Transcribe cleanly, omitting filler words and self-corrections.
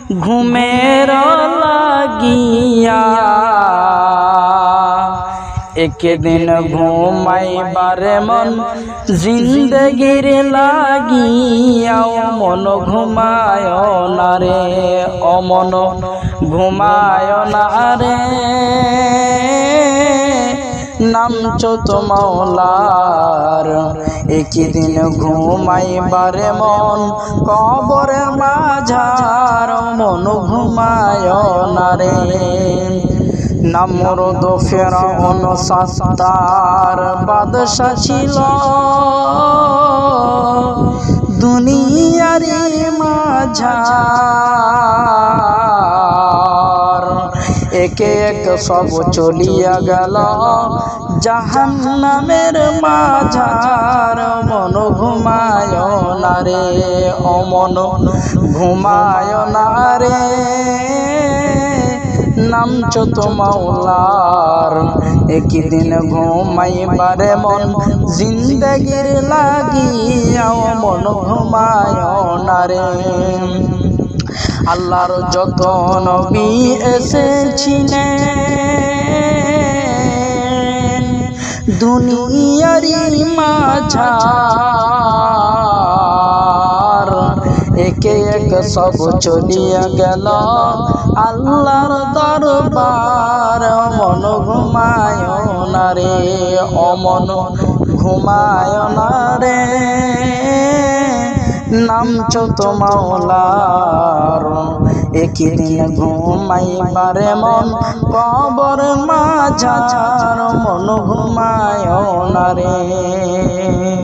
ঘুমের লাগিয়া একদিন ঘুমাইবার মন জিন্দগির লাগিয়া মন ঘুমায় না রে অমন ঘুমায় না রে নামছো তো মাওলার একদিন ঘুমাইবার মন কবরের মাঝার মন ঘুমায় না রে নমরুদ ফিরআউন সাত্তার বাদশা ছিল দুনিয়ার মাঝার একে এক সব চলিয়া গেল জাহান্নামের মাঝার মন ঘুমায় না রে অমন ঘুমায় না রে নামছো তো মাওলার একদিন ঘুমাইবার মন জিন্দগির লাগিয়া মন ঘুমায় না রে আল্লাহর যত নবী এসেছিলেন দুনিয়ার মাঝার একে এক সব চলিয়া গেল আল্লাহর দরবার মন ঘুমায় না রে অমন ঘুমায় না রে নামছো তো মাওলার একদিন ঘুমাইবার মন কবর মাঝার মন ঘুমায় না রে।